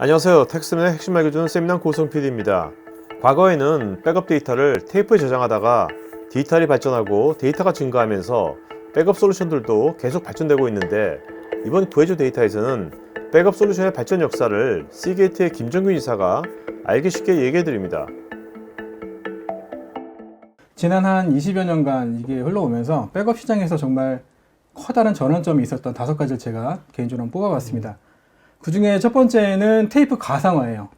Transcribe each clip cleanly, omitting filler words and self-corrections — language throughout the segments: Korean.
안녕하세요. 텍스맨의 핵심 알려주는 세미남 고성 PD입니다. 과거에는 백업 데이터를 테이프에 저장하다가 디지털이 발전하고 데이터가 증가하면서 백업 솔루션들도 계속 발전되고 있는데, 이번 구해줘 데이터에서는 백업 솔루션의 발전 역사를 시게이트의 김정균 이사가 알기 쉽게 얘기해 드립니다. 지난 한 20여 년간 이게 흘러오면서 백업 시장에서 정말 커다란 전환점이 있었던 5가지를 제가 개인적으로 뽑아봤습니다. 그 중에 첫 번째는 테이프 가상화예요.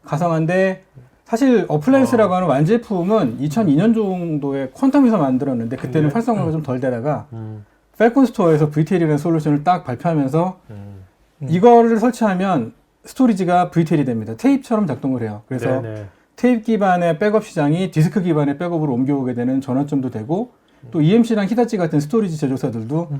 가상화인데 사실 어플라이언스라고 하는 완제품은 2002년 정도에 퀀텀에서 만들었는데 그때는 활성화가 좀 덜 되다가 펠콘 스토어에서 VTL이라는 솔루션을 딱 발표하면서 이거를 설치하면 스토리지가 VTL이 됩니다. 테이프처럼 작동을 해요. 그래서 테이프 기반의 백업 시장이 디스크 기반의 백업으로 옮겨오게 되는 전환점도 되고, 또 EMC랑 히다치 같은 스토리지 제조사들도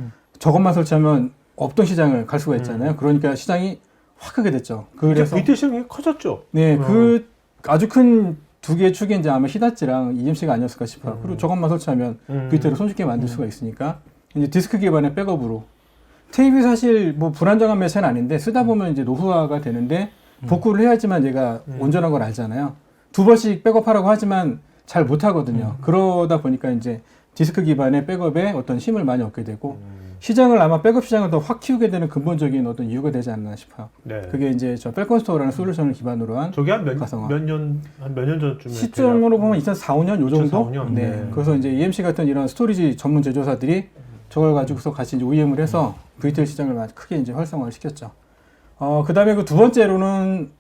저것만 설치하면 없던 시장을 갈 수가 있잖아요. 그러니까 시장이 확 크게 됐죠. 그래서 VTL 시장이 커졌죠. 네, 그 아주 큰 두 개의 축이 이제 아마 히다치랑 EMC가 아니었을까 싶어요. 그리고 저것만 설치하면 VTL을 손쉽게 만들 수가 있으니까 이제 디스크 기반의 백업으로. 테이프 사실 뭐 불안정한 매체는 아닌데 쓰다 보면 이제 노후화가 되는데 복구를 해야지만 얘가 온전한 걸 알잖아요. 2번씩 백업하라고 하지만 잘 못하거든요. 그러다 보니까 이제 디스크 기반의 백업에 어떤 힘을 많이 얻게 되고 시장을 아마 백업 시장을 더 확 키우게 되는 근본적인 어떤 이유가 되지 않나 싶어요. 네. 그게 이제 저 펠콘 스토어라는 솔루션을 기반으로 한 저게 한 몇 년 전쯤에 시점으로 보면 2004, 5년 요 정도? 2004, 5년? 네. 그래서 이제 EMC 같은 이런 스토리지 전문 제조사들이 저걸 가지고서 같이 이제 OEM을 해서 VTL 시장을 아주 크게 이제 활성화를 시켰죠. 그 다음에 그 두 번째로는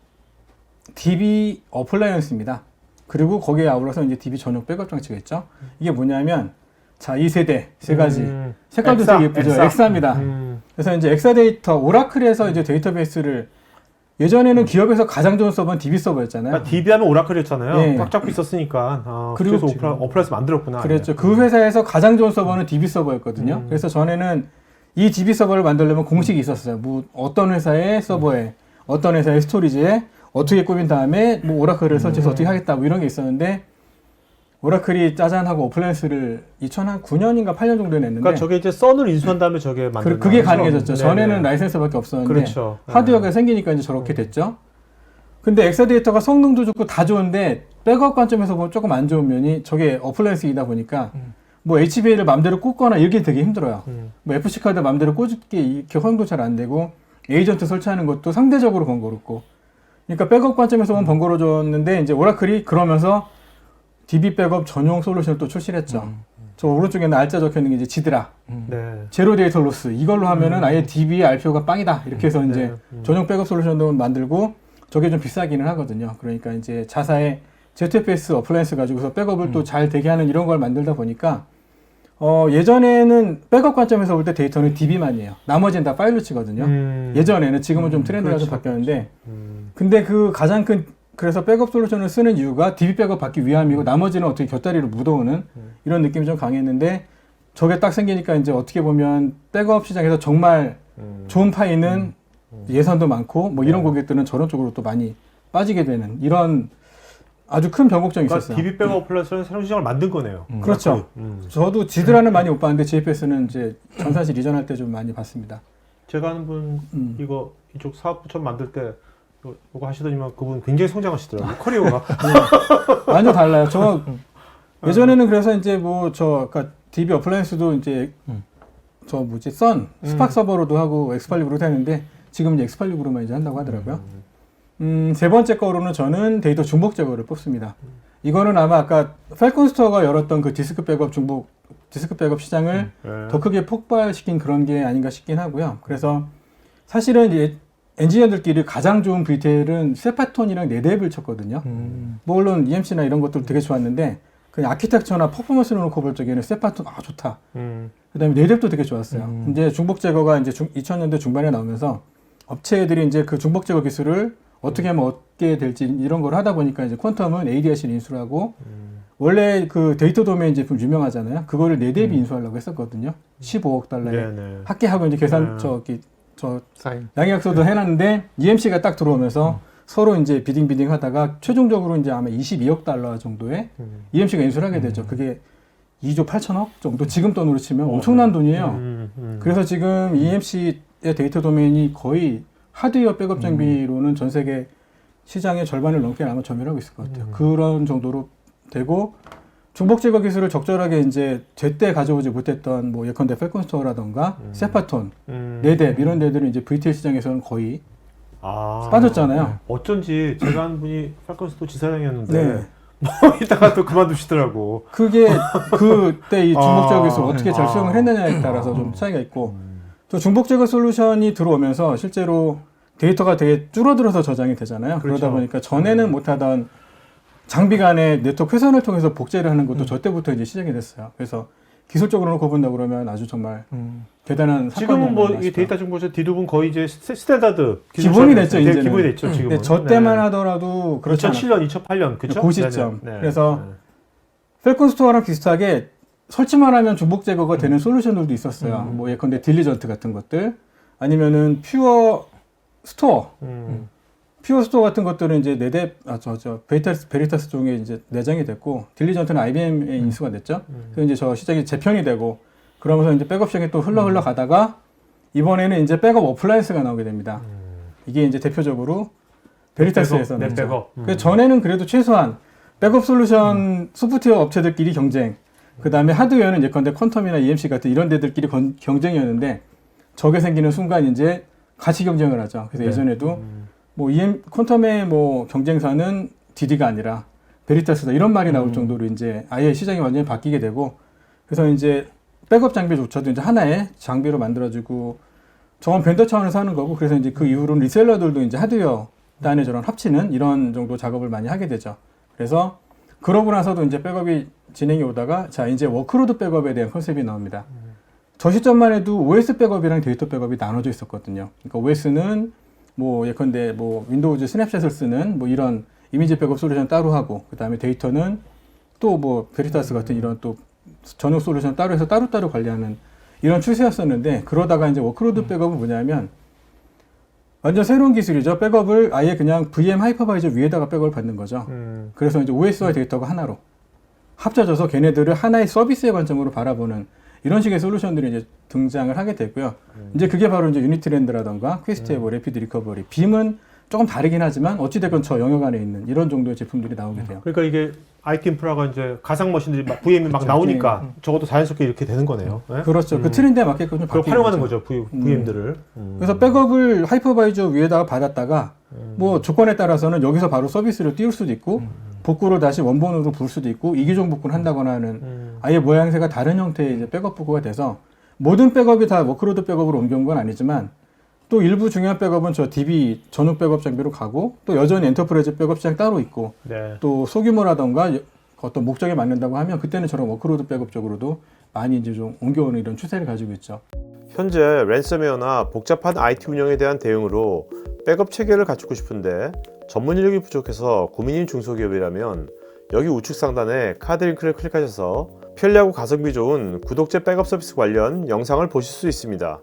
DB 어플라이언스입니다. 그리고 거기에 아울러서 이제 DB 전용 백업 장치가 있죠. 이게 뭐냐면, 자, 이 세대, 세 가지. 색깔도 되게 예쁘죠. 엑사입니다. 그래서 이제 엑사 데이터, 오라클에서 이제 데이터베이스를 예전에는 기업에서 가장 좋은 서버는 DB 서버였잖아요. 그러니까 DB 하면 오라클이었잖아요. 네. 꽉 잡고 있었으니까. 그리고 그래서 어플라이언스 만들었구나. 그랬죠. 그 회사에서 가장 좋은 서버는 DB 서버였거든요. 그래서 전에는 이 DB 서버를 만들려면 공식이 있었어요. 뭐 어떤 회사의 서버에, 어떤 회사의 스토리지에 어떻게 꾸민 다음에 뭐 오라클을 설치해서 어떻게 하겠다 뭐 이런 게 있었는데, 오라클이 짜잔하고 어플라이언스를 2009년인가 8년 정도에 냈는데, 그러니까 저게 이제 썬을 인수한 다음에 저게 만든 그게 가능해졌죠. 네네. 전에는 라이센스밖에 없었는데 그렇죠. 하드웨어가 생기니까 이제 저렇게 됐죠. 근데 엑사데이터가 성능도 좋고 다 좋은데 백업 관점에서 보면 조금 안 좋은 면이, 저게 어플라이언스이다 보니까 뭐 HBA를 맘대로 꽂거나 이렇게 되게 힘들어요. 뭐 FC 카드 맘대로 꽂게 이렇게 허용도 잘 안 되고, 에이전트 설치하는 것도 상대적으로 번거롭고. 그러니까 백업 관점에서 보면 번거로워졌는데, 이제 오라클이 그러면서 DB 백업 전용 솔루션을 또 출시를 했죠. 저 오른쪽에는 알짜 적혀 있는 게 이제 지드라. 제로 데이터 로스. 이걸로 하면은 아예 DB의 RPO가 빵이다. 이렇게 해서 이제 전용 백업 솔루션도 만들고, 저게 좀 비싸기는 하거든요. 그러니까 이제 자사의 ZFS 어플라이언스 가지고서 백업을 또 잘 되게 하는 이런 걸 만들다 보니까, 예전에는 백업 관점에서 볼 때 데이터는 DB만이에요. 나머지는 다 파일로 치거든요. 예전에는, 지금은 좀 트렌드가 좀 바뀌었는데, 근데 그 가장 큰, 그래서 백업 솔루션을 쓰는 이유가 DB 백업 받기 위함이고, 나머지는 어떻게 곁다리로 묻어오는 이런 느낌이 좀 강했는데, 저게 딱 생기니까 이제 어떻게 보면 백업 시장에서 정말 좋은 파이는 예산도 많고 뭐 이런 고객들은 저런 쪽으로 또 많이 빠지게 되는 이런 아주 큰 변곡점이 있었어요. DB 백업 어플라이언스는 새로운 시장을 만든 거네요. 그렇죠. 저도 지드라는 많이 못 봤는데 GFS는 이제 전산실 이전할 때 좀 많이 봤습니다. 제가 아는 분 이거 이쪽 사업부처럼 만들 때 이거 하시더니만 그분 굉장히 성장하시더라고요. 커리어가. 완전 달라요. 저 예전에는 그래서 이제 뭐 그러니까 DB 어플라이언스도 이제 저 뭐지 선 스팍 서버로도 하고 엑스팔리브로도 했는데, 지금 이제 엑스팔리브로만 이제 한다고 하더라고요. 세 번째 거로는 저는 데이터 중복 제거를 뽑습니다. 이거는 아마 아까 펠콘 스토어가 열었던 그 디스크 백업 시장을 더 크게 폭발시킨 그런 게 아닌가 싶긴 하고요. 그래서 사실은 이제 엔지니어들끼리 가장 좋은 VTL은 세파톤이랑 네뎁을 쳤거든요. 물론 EMC나 이런 것도 되게 좋았는데, 그냥 아키텍처나 퍼포먼스를 놓고 볼 적에는 세파톤 좋다. 그다음에 네뎁도 되게 좋았어요. 이제 중복 제거가 이제 2000년대 중반에 나오면서 업체들이 이제 그 중복 제거 기술을 어떻게 하면 얻게 될지 이런 걸 하다 보니까 이제 퀀텀은 ADRC를 인수를 하고, 원래 그 데이터 도메인 제품 유명하잖아요. 그거를 네뎁이 인수하려고 했었거든요. 15억 달러에 합계하고 이제 계산 양해약서도 해놨는데, EMC가 딱 들어오면서 서로 이제 비딩 하다가 최종적으로 이제 아마 22억 달러 정도에 EMC가 인수를 하게 되죠. 그게 2조 8천억 정도, 지금 돈으로 치면 엄청난 돈이에요. 그래서 지금 EMC의 데이터 도메인이 거의 하드웨어 백업 장비로는 전 세계 시장의 절반을 넘게 아마 점유하고 있을 것 같아요. 그런 정도로 되고 중복 제거 기술을 적절하게 이제 제때 가져오지 못했던 뭐 예컨대 펠콘스토어라던가 세파톤, 네뎁 이런 데들은 이제 VTL 시장에서는 거의 빠졌잖아요. 어쩐지 제가 한 분이 팔컨스토어 지사장이었는데 네. 뭐 이따가 또 그만두시더라고. 그게 그때 이 중복 제거 기술을 어떻게 잘 수용을 했느냐에 따라서 좀 차이가 있고 또 중복 제거 솔루션이 들어오면서 실제로 데이터가 되게 줄어들어서 저장이 되잖아요. 그렇죠. 그러다 보니까 전에는 못하던 장비 간의 네트워크 회선을 통해서 복제를 하는 것도 저 때부터 이제 시작이 됐어요. 그래서 기술적으로 놓고 본다 그러면 아주 정말 대단한 지금은 뭐 이 데이터 정보에서 디도브는 거의 이제 스탠다드 기본이 됐죠. 이제는. 기본이 됐죠. 지금은. 근데 저 때만 하더라도 그렇지 2007년, 2008년 그렇죠? 그 시점. 그래서 펠콘 스토어랑 비슷하게 설치만 하면 중복 제거가 되는 솔루션들도 있었어요. 뭐 예컨대 딜리전트 같은 것들 아니면은 퓨어 스토어. 퓨어 스토어 같은 것들은 이제 네뎁, 베리타스 쪽에 이제 내장이 됐고, 딜리전트는 IBM에 인수가 됐죠. 그래서 이제 저 시장이 재편이 되고, 그러면서 이제 백업 시장이 또 흘러 가다가, 이번에는 이제 백업 어플라이언스가 나오게 됩니다. 이게 이제 대표적으로 베리타스에서 네, 백업. 그 전에는 그래도 최소한 백업 솔루션 소프트웨어 업체들끼리 경쟁, 그 다음에 하드웨어는 예컨대 퀀텀이나 EMC 같은 이런 데들끼리 경쟁이었는데, 저게 생기는 순간 이제 같이 경쟁을 하죠. 그래서 예전에도 뭐 퀀텀의 뭐 경쟁사는 DD가 아니라 베리타스다 이런 말이 나올 정도로 이제 아예 시장이 완전히 바뀌게 되고 그래서 이제 백업 장비조차도 이제 하나의 장비로 만들어지고 저건 벤더 차원에서 하는 거고 그래서 이제 그 이후로는 리셀러들도 이제 하드웨어 단에 저런 합치는 이런 정도 작업을 많이 하게 되죠. 그래서 그러고 나서도 이제 백업이 진행이 오다가 자 이제 워크로드 백업에 대한 컨셉이 나옵니다. 저 시점만 해도 OS 백업이랑 데이터 백업이 나눠져 있었거든요. 그러니까 OS는 뭐 예컨대 뭐 윈도우즈 스냅샷을 쓰는 뭐 이런 이미지 백업 솔루션 따로 하고 그 다음에 데이터는 또 뭐 베리타스 같은 이런 또 전용 솔루션 따로 해서 따로따로 관리하는 이런 추세였었는데 그러다가 이제 워크로드 백업은 뭐냐면 완전 새로운 기술이죠. 백업을 아예 그냥 VM 하이퍼바이저 위에다가 백업을 받는 거죠. 그래서 이제 OS와 데이터가 하나로 합쳐져서 걔네들을 하나의 서비스의 관점으로 바라보는 이런 식의 솔루션들이 이제 등장을 하게 되고요. 이제 그게 바로 이제 유니트랜드라던가 퀘스트의 뭐 레피드 리커버리, 빔은 조금 다르긴 하지만 어찌됐건 저 영역 안에 있는 이런 정도의 제품들이 나오게 돼요. 그러니까 이게 IT 인프라가 이제 가상 머신들이 막 VM이 막 나오니까 적어도 자연스럽게 이렇게 되는 거네요. 네? 그렇죠. 그 트렌드에 맞게끔 좀 그걸 바뀌는 활용하는 거죠. VM들을. 그래서 백업을 하이퍼바이저 위에다가 받았다가 뭐 조건에 따라서는 여기서 바로 서비스를 띄울 수도 있고 복구를 다시 원본으로 부을 수도 있고 이기종 복구를 한다거나 하는 아예 모양새가 다른 형태의 이제 백업 복구가 돼서 모든 백업이 다 워크로드 백업으로 옮겨온 건 아니지만 또 일부 중요한 백업은 저 DB 전용 백업 장비로 가고 또 여전히 엔터프라이즈 백업 시장 따로 있고 네. 또 소규모라던가 어떤 목적에 맞는다고 하면 그때는 저런 워크로드 백업 쪽으로도 많이 이제 좀 옮겨오는 이런 추세를 가지고 있죠. 현재 랜섬웨어나 복잡한 IT 운영에 대한 대응으로 백업 체계를 갖추고 싶은데 전문 인력이 부족해서 고민인 중소기업이라면 여기 우측 상단에 카드 링크를 클릭하셔서 편리하고 가성비 좋은 구독제 백업 서비스 관련 영상을 보실 수 있습니다.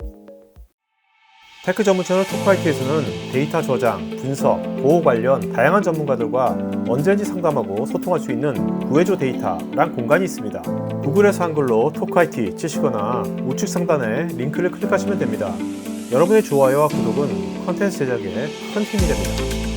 테크 전문 채널 톡파이트에서는 데이터 저장, 분석, 보호 관련 다양한 전문가들과 언제든지 상담하고 소통할 수 있는 구해줘 데이터란 공간이 있습니다. 구글에서 한글로 톡파이트 치시거나 우측 상단에 링크를 클릭하시면 됩니다. 여러분의 좋아요와 구독은 컨텐츠 제작에 큰 힘이 됩니다.